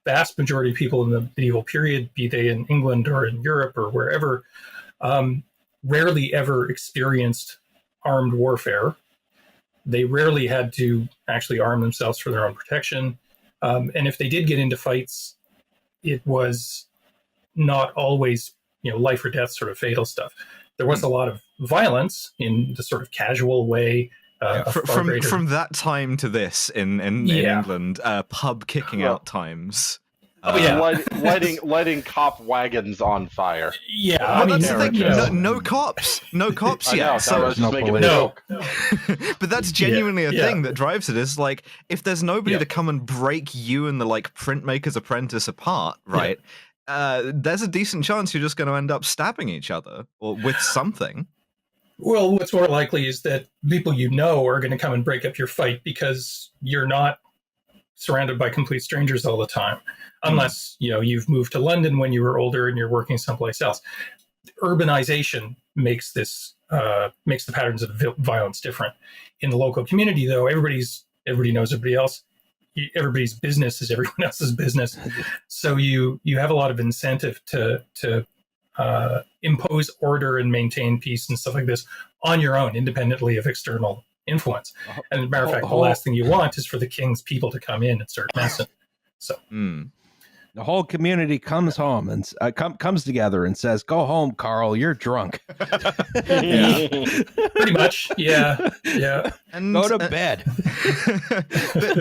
vast majority of people in the medieval period, be they in England or in Europe or wherever, rarely ever experienced armed warfare. They rarely had to actually arm themselves for their own protection. And if they did get into fights, it was not always, life or death sort of fatal stuff. There was a lot of violence in the sort of casual way. From that time to this in England, pub kicking out times. Lighting cop wagons on fire. Yeah, I mean, that's the thing. No cops yet. So I was just making a joke. But that's genuinely a thing that drives it. Is like, if there's nobody to come and break you and the printmaker's apprentice apart, right? There's a decent chance you're just going to end up stabbing each other or with something. Well, what's more likely is that people are going to come and break up your fight because you're not surrounded by complete strangers all the time, unless you've moved to London when you were older and you're working someplace else. Urbanization makes makes the patterns of violence different. In the local community, though, everybody knows everybody else. Everybody's business is everyone else's business, so you have a lot of incentive to impose order and maintain peace and stuff like this on your own, independently of external influence. And as a matter of fact, the last thing you want is for the king's people to come in and start messing. So the whole community comes home and comes together and says, "Go home, Carl. You're drunk." Pretty much, yeah. And go to bed.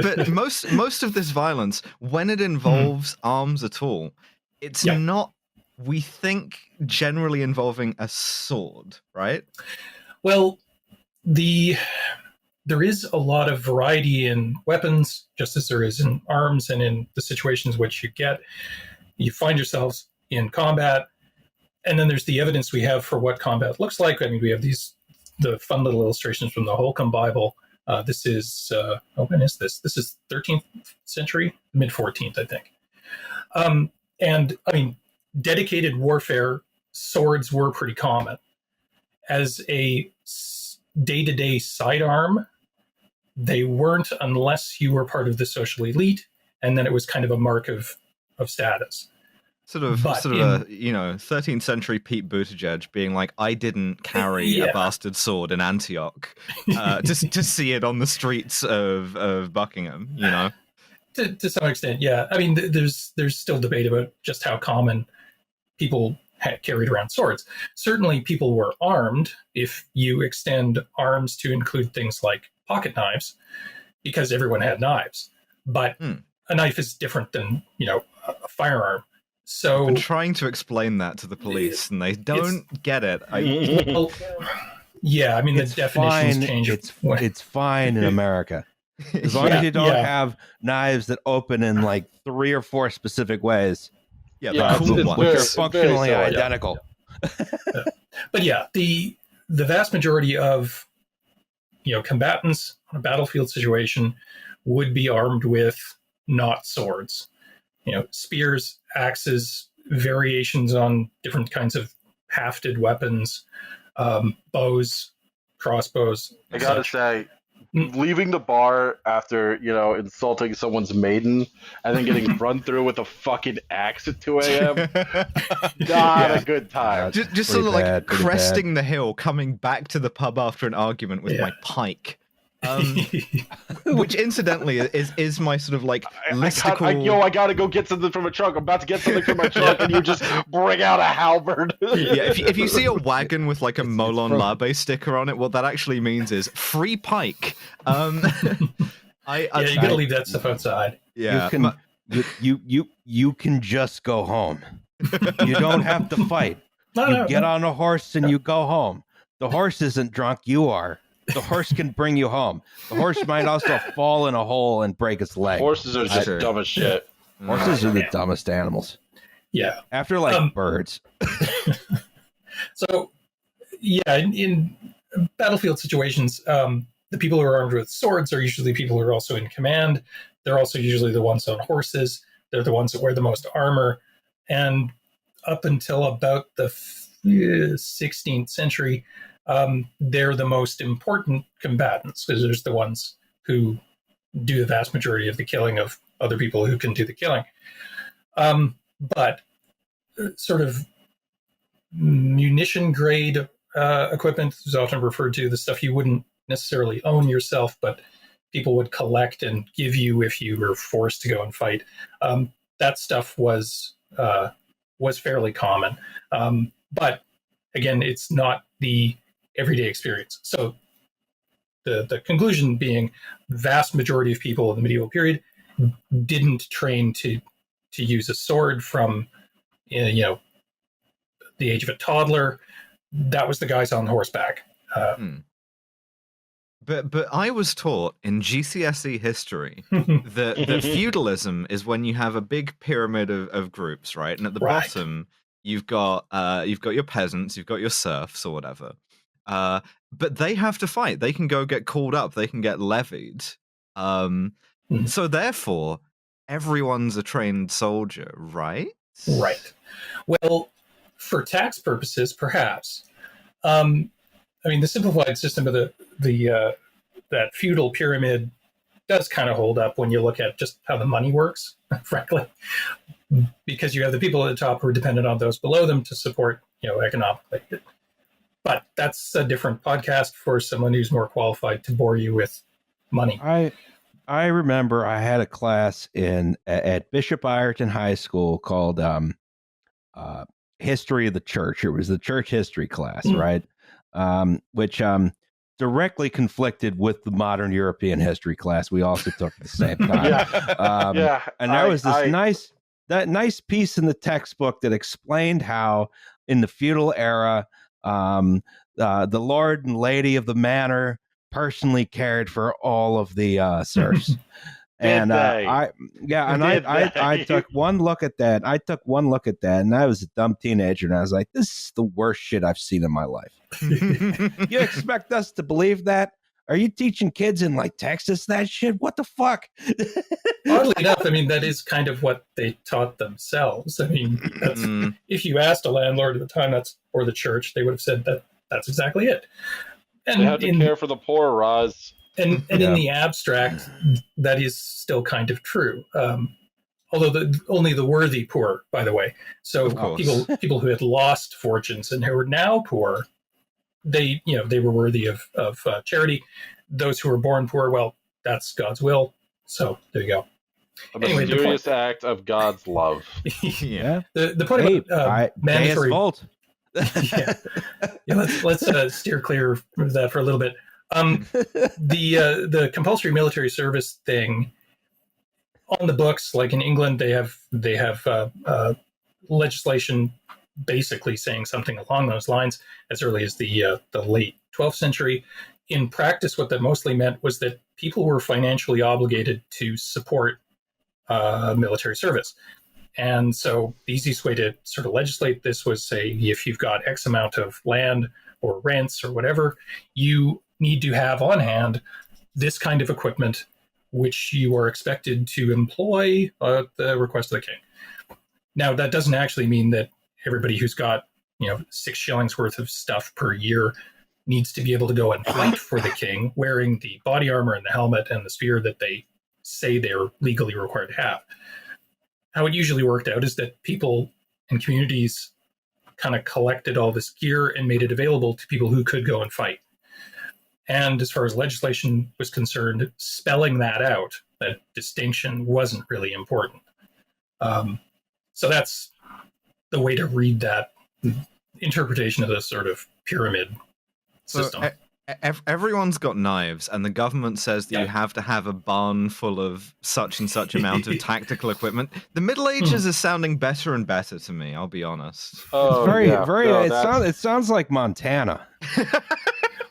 but most of this violence, when it involves arms at all, it's not. We think generally involving a sword, right? Well, there is a lot of variety in weapons, just as there is in arms and in the situations which you find yourselves in combat. And then there's the evidence we have for what combat looks like. I mean, we have the fun little illustrations from the Holcomb Bible. This is, when is this? This is 13th century, mid 14th, I think. And I mean, dedicated warfare, swords were pretty common. As a day-to-day sidearm, they weren't unless you were part of the social elite, and then it was kind of a mark of status. Sort of a 13th century Pete Buttigieg being like, I didn't carry a bastard sword in Antioch to see it on the streets of Buckingham, To some extent, yeah. I mean, there's still debate about just how common people had carried around swords. Certainly people were armed, if you extend arms to include things like pocket knives, because everyone had knives. But a knife is different than, a firearm. So I've been trying to explain that to the police, and they don't get it. I mean, the definitions change. It's fine in America. As long as you don't have knives that open in 3 or 4 specific ways. Yeah, which are functionally identical. But yeah, the vast majority of combatants on a battlefield situation would be armed with not swords. Spears, axes, variations on different kinds of hafted weapons, bows, crossbows. I gotta say, leaving the bar after insulting someone's maiden and then getting run through with a fucking axe at 2 a.m. Not a good time. Just sort of cresting the hill, coming back to the pub after an argument with my pike. Which incidentally is my sort of listicle. I gotta go get something from a trunk. I'm about to get something from my trunk, and you just bring out a halberd. If you see a wagon with a Molon Labe sticker on it, what that actually means is free pike. You gotta leave that stuff outside. Yeah, you can just go home. You don't have to fight. You get on a horse and you go home. The horse isn't drunk. You are. The horse can bring you home. The horse might also fall in a hole and break its leg. Horses are just dumb as shit. Horses are the dumbest animals. Yeah. After birds. So, yeah, in battlefield situations, the people who are armed with swords are usually people who are also in command. They're also usually the ones on horses. They're the ones that wear the most armor. And up until about the 16th century, they're the most important combatants because they're the ones who do the vast majority of the killing of other people who can do the killing. But sort of munition grade equipment is often referred to, the stuff you wouldn't necessarily own yourself, but people would collect and give you if you were forced to go and fight. That stuff was fairly common. But again, it's not the everyday experience. So the conclusion being, the vast majority of people in the medieval period didn't train to use a sword from the age of a toddler. That was the guys on horseback. But I was taught in GCSE history that feudalism is when you have a big pyramid of groups, right? And at the bottom you've got your peasants, you've got your serfs or whatever. But they have to fight. They can go get called up. They can get levied. So therefore, everyone's a trained soldier, right? Right. Well, for tax purposes, perhaps. I mean, the simplified system of that feudal pyramid does kind of hold up when you look at just how the money works, frankly, because you have the people at the top who are dependent on those below them to support, economically. But that's a different podcast for someone who's more qualified to bore you with money. I remember I had a class at Bishop Ireton High School called History of the Church. It was the church history class, right? Which directly conflicted with the modern European history class we also took at the same time. And there was this nice piece in the textbook that explained how in the feudal era, the lord and lady of the manor personally cared for all of the serfs. And I took one look at that. And I was a dumb teenager, and I was like, this is the worst shit I've seen in my life. You expect us to believe that? Are you teaching kids in like Texas that shit? What the fuck? Oddly enough, I mean, that is kind of what they taught themselves. I mean, if you asked a landlord at the time, or the church, they would have said that's exactly it. And they had to care for the poor, Roz. And in the abstract, that is still kind of true. Although only the worthy poor, by the way. So people who had lost fortunes and who were now poor, they were worthy of charity. Those who were born poor, well, that's God's will. So there you go. A mysterious act of God's love. Yeah. The point about mandatory. Let's steer clear of that for a little bit. The compulsory military service thing on the books, like in England, they have legislation basically saying something along those lines as early as the late 12th century. In practice, what that mostly meant was that people were financially obligated to support military service. And so the easiest way to sort of legislate this was, say, if you've got X amount of land or rents or whatever, you need to have on hand this kind of equipment, which you are expected to employ at the request of the king. Now, that doesn't actually mean that everybody who's got 6 shillings worth of stuff per year needs to be able to go and fight for the king wearing the body armor and the helmet and the spear that they say they're legally required to have. How it usually worked out is that people and communities kind of collected all this gear and made it available to people who could go and fight. And as far as legislation was concerned, spelling that out, that distinction, wasn't really important. So that's the way to read that interpretation of this sort of pyramid system. Everyone's got knives, and the government says that you have to have a barn full of such and such amount of tactical equipment. The Middle Ages is sounding better and better to me, I'll be honest. Oh, it sounds like Montana.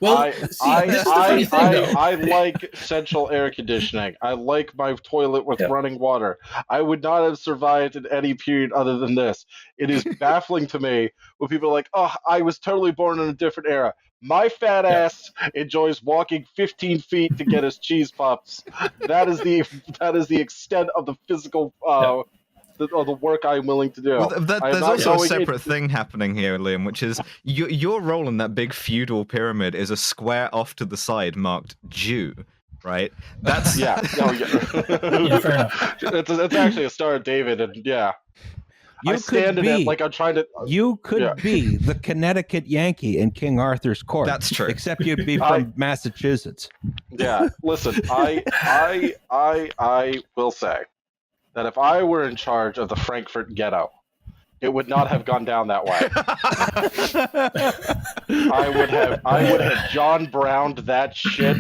Well, I like central air conditioning. I like my toilet with running water. I would not have survived in any period other than this. It is baffling to me when people are like, oh, I was totally born in a different era. My fat ass enjoys walking 15 feet to get his cheese puffs. That is the extent of the physical the work I'm willing to do. Well, there's also a separate thing happening here, Liam, which is your role in that big feudal pyramid is a square off to the side marked Jew. right? That's yeah. Yeah, fair enough. It's actually a Star of David, and yeah. You I stand could in be, it like I'm trying to. You could be the Connecticut Yankee in King Arthur's court. That's true. Except you'd be from Massachusetts. Yeah, listen, I will say that if I were in charge of the Frankfurt ghetto, it would not have gone down that way. I would have John Browned that shit.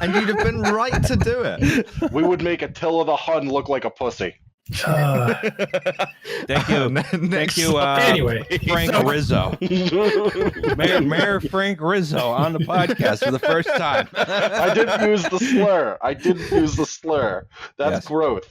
And you'd have been right to do it. We would make Attila the Hun look like a pussy. Thank you. Thank you, Anyway, Frank Rizzo. Mayor Frank Rizzo on the podcast for the first time. I didn't use the slur. That's Yes. growth.